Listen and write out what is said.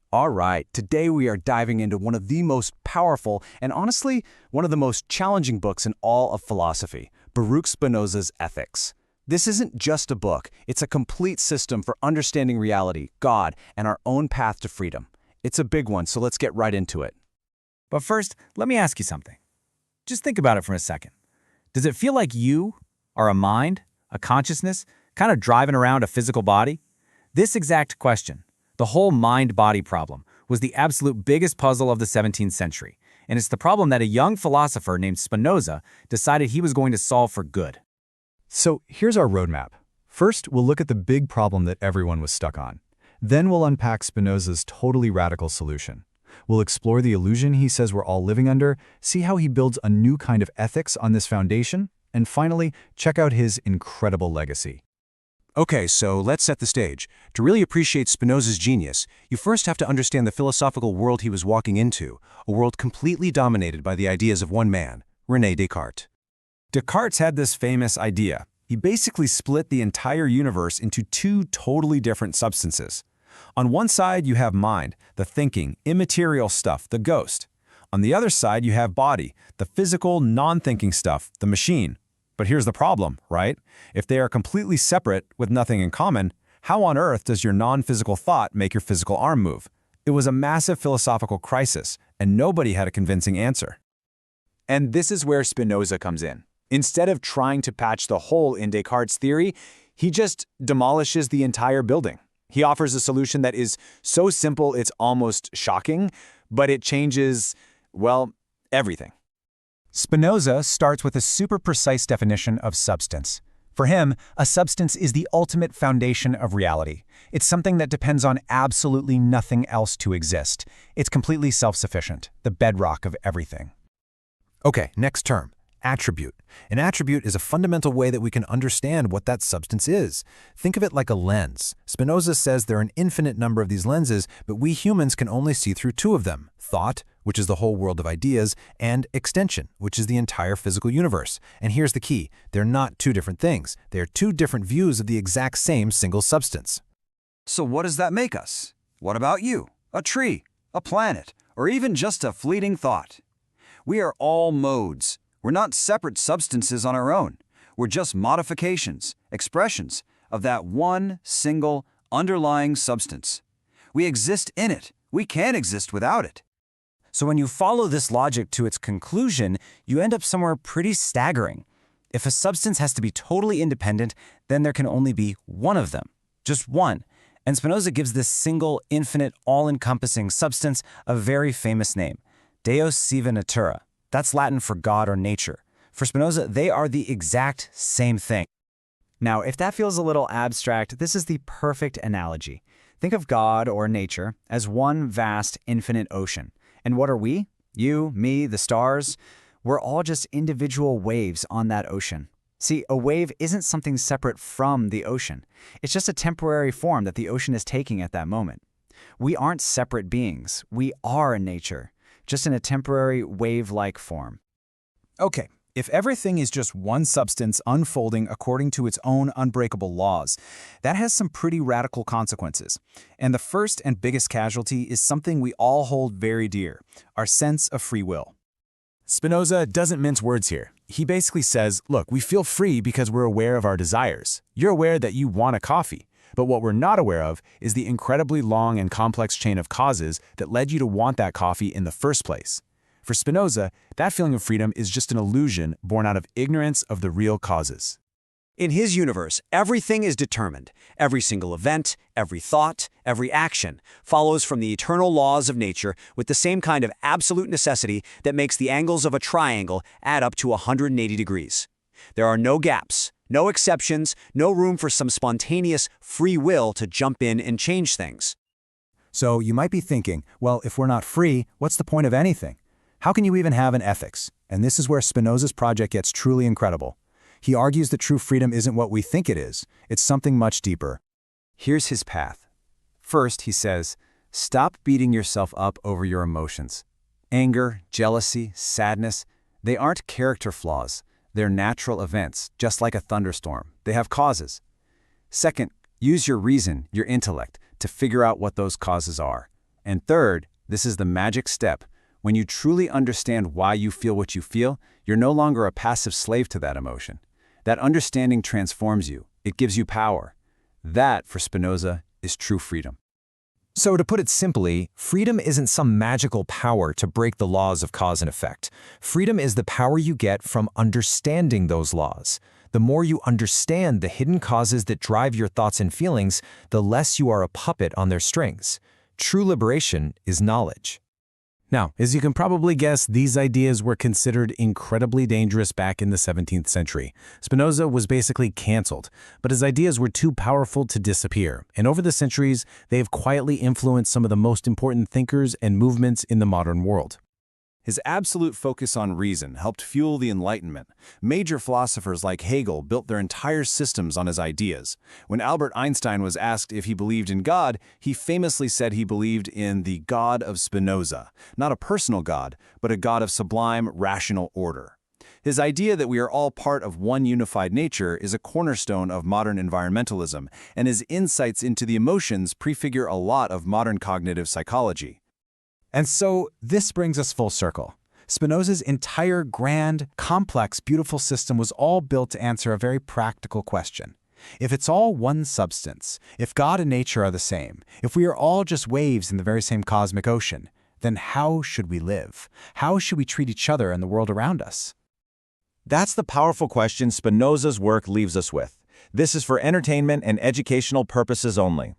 All right, today we are diving into one of the most powerful and honestly, one of the most challenging books in all of philosophy, Baruch Spinoza's Ethics. This isn't just a book, it's a complete system for understanding reality, God, and our own path to freedom. It's a big one, so let's get right into it. But first, let me ask you something. Just think about it for a second. Does it feel like you are a mind, a consciousness, kind of driving around a physical body? This exact question, the whole mind-body problem, was the absolute biggest puzzle of the 17th century, and it's the problem that a young philosopher named Spinoza decided he was going to solve for good. So here's our roadmap. First, we'll look at the big problem that everyone was stuck on. Then we'll unpack Spinoza's totally radical solution. We'll explore the illusion he says we're all living under, see how he builds a new kind of ethics on this foundation, and finally, check out his incredible legacy. Okay, so let's set the stage. To really appreciate Spinoza's genius, you first have to understand the philosophical world he was walking into, a world completely dominated by the ideas of one man, René Descartes. Descartes had this famous idea. He basically split the entire universe into two totally different substances. On one side, you have mind, the thinking, immaterial stuff, the ghost. On the other side, you have body, the physical, non-thinking stuff, the machine. But here's the problem, right? If they are completely separate with nothing in common, how on earth does your non-physical thought make your physical arm move? It was a massive philosophical crisis, and nobody had a convincing answer. And this is where Spinoza comes in. Instead of trying to patch the hole in Descartes' theory, he just demolishes the entire building. He offers a solution that is so simple it's almost shocking, but it changes, well, everything. Spinoza starts with a super precise definition of substance. For him, a substance is the ultimate foundation of reality. It's something that depends on absolutely nothing else to exist. It's completely self-sufficient, the bedrock of everything. Okay, next term. Attribute. An attribute is a fundamental way that we can understand what that substance is. Think of it like a lens. Spinoza says there are an infinite number of these lenses, but we humans can only see through two of them: thought, which is the whole world of ideas, and extension, which is the entire physical universe. And here's the key. They're not two different things. They are two different views of the exact same single substance. So what does that make us? What about you? A tree, a planet, or even just a fleeting thought? We are all modes. We're not separate substances on our own. We're just modifications, expressions of that one single underlying substance. We exist in it. We can't exist without it. So when you follow this logic to its conclusion, you end up somewhere pretty staggering. If a substance has to be totally independent, then there can only be one of them, just one. And Spinoza gives this single, infinite, all-encompassing substance a very famous name, Deus sive natura. That's Latin for God or nature. For Spinoza, they are the exact same thing. Now, if that feels a little abstract, this is the perfect analogy. Think of God or nature as one vast, infinite ocean. And what are we? You, me, the stars? We're all just individual waves on that ocean. See, a wave isn't something separate from the ocean. It's just a temporary form that the ocean is taking at that moment. We aren't separate beings. We are nature, just in a temporary wave-like form. Okay, if everything is just one substance unfolding according to its own unbreakable laws, that has some pretty radical consequences. And the first and biggest casualty is something we all hold very dear, our sense of free will. Spinoza doesn't mince words here. He basically says, look, we feel free because we're aware of our desires. You're aware that you want a coffee. But what we're not aware of is the incredibly long and complex chain of causes that led you to want that coffee in the first place. For Spinoza, that feeling of freedom is just an illusion born out of ignorance of the real causes. In his universe, everything is determined. Every single event, every thought, every action follows from the eternal laws of nature with the same kind of absolute necessity that makes the angles of a triangle add up to 180 degrees. There are no gaps, no exceptions, no room for some spontaneous free will to jump in and change things. So you might be thinking, well, if we're not free, what's the point of anything? How can you even have an ethics? And this is where Spinoza's project gets truly incredible. He argues that true freedom isn't what we think it is. It's something much deeper. Here's his path. First, he says, stop beating yourself up over your emotions. Anger, jealousy, sadness, they aren't character flaws. They're natural events, just like a thunderstorm. They have causes. Second, use your reason, your intellect, to figure out what those causes are. And third, this is the magic step. When you truly understand why you feel what you feel, you're no longer a passive slave to that emotion. That understanding transforms you. It gives you power. That, for Spinoza, is true freedom. So to put it simply, freedom isn't some magical power to break the laws of cause and effect. Freedom is the power you get from understanding those laws. The more you understand the hidden causes that drive your thoughts and feelings, the less you are a puppet on their strings. True liberation is knowledge. Now, as you can probably guess, these ideas were considered incredibly dangerous back in the 17th century. Spinoza was basically canceled, but his ideas were too powerful to disappear, and over the centuries, they have quietly influenced some of the most important thinkers and movements in the modern world. His absolute focus on reason helped fuel the Enlightenment. Major philosophers like Hegel built their entire systems on his ideas. When Albert Einstein was asked if he believed in God, he famously said he believed in the God of Spinoza, not a personal God, but a God of sublime, rational order. His idea that we are all part of one unified nature is a cornerstone of modern environmentalism, and his insights into the emotions prefigure a lot of modern cognitive psychology. And so this brings us full circle. Spinoza's entire grand, complex, beautiful system was all built to answer a very practical question. If it's all one substance, if God and nature are the same, if we are all just waves in the very same cosmic ocean, then how should we live? How should we treat each other and the world around us? That's the powerful question Spinoza's work leaves us with. This is for entertainment and educational purposes only.